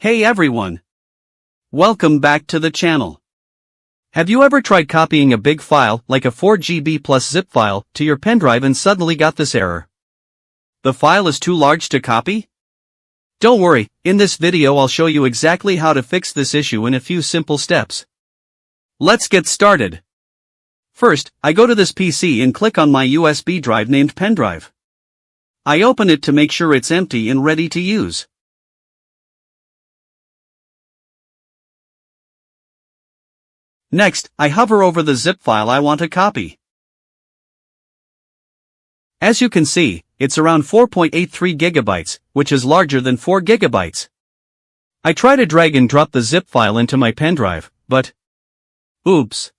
Hey everyone! Welcome back to the channel. Have you ever tried copying a big file, like a 4 GB plus zip file, to your pendrive and suddenly got this error? The file is too large to copy? Don't worry, in this video I'll show you exactly how to fix this issue in a few simple steps. Let's get started. First, I go to this PC and click on my USB drive named Pendrive. I open it to make sure it's empty and ready to use. Next, I hover over the zip file I want to copy. As you can see, it's around 4.83 gigabytes, which is larger than 4 gigabytes. I try to drag and drop the zip file into my pendrive, but oops.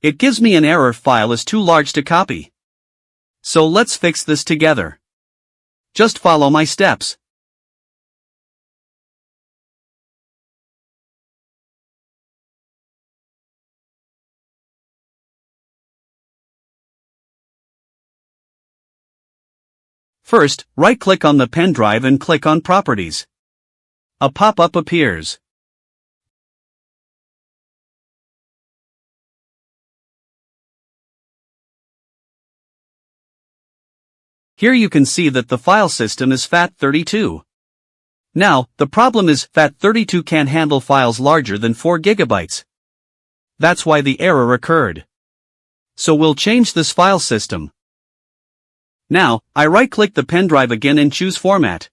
It gives me an error: file is too large to copy. So let's fix this together. Just follow my steps. First, right-click on the pen drive and click on Properties. A pop-up appears. Here you can see that the file system is FAT32. Now, the problem is FAT32 can't handle files larger than 4 gigabytes. That's why the error occurred. So we'll change this file system. Now, I right-click the pen drive again and choose Format.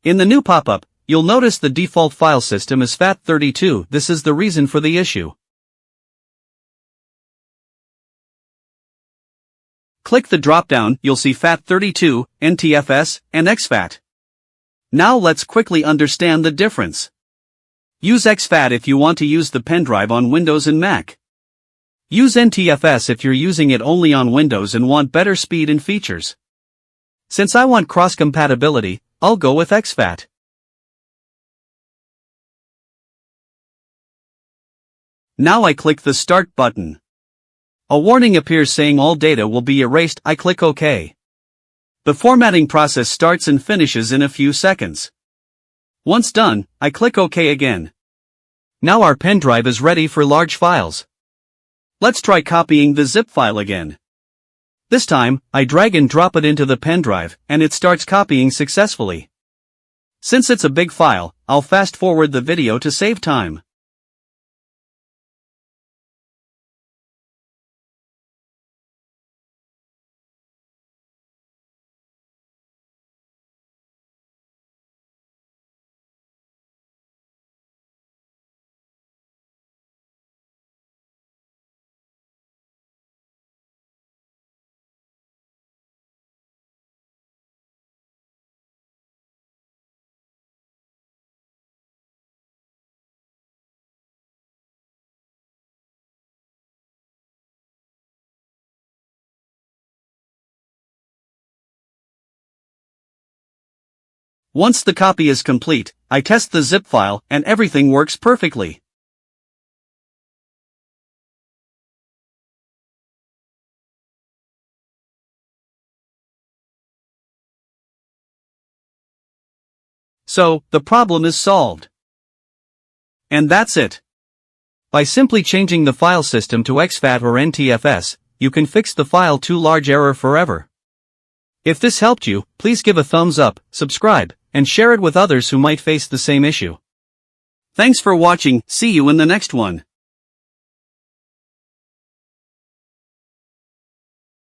In the new pop-up, you'll notice the default file system is FAT32. This is the reason for the issue. Click the drop-down, you'll see FAT32, NTFS, and exFAT. Now let's quickly understand the difference. Use exFAT if you want to use the pendrive on Windows and Mac. Use NTFS if you're using it only on Windows and want better speed and features. Since I want cross-compatibility, I'll go with exFAT. Now I click the Start button. A warning appears saying all data will be erased. I click OK. The formatting process starts and finishes in a few seconds. Once done, I click OK again. Now our pen drive is ready for large files. Let's try copying the zip file again. This time, I drag and drop it into the pen drive, and it starts copying successfully. Since it's a big file, I'll fast forward the video to save time. Once the copy is complete, I test the zip file and everything works perfectly. So, the problem is solved. And that's it. By simply changing the file system to exFAT or NTFS, you can fix the file too large error forever. If this helped you, please give a thumbs up, subscribe, and share it with others who might face the same issue. Thanks for watching. See you in the next one.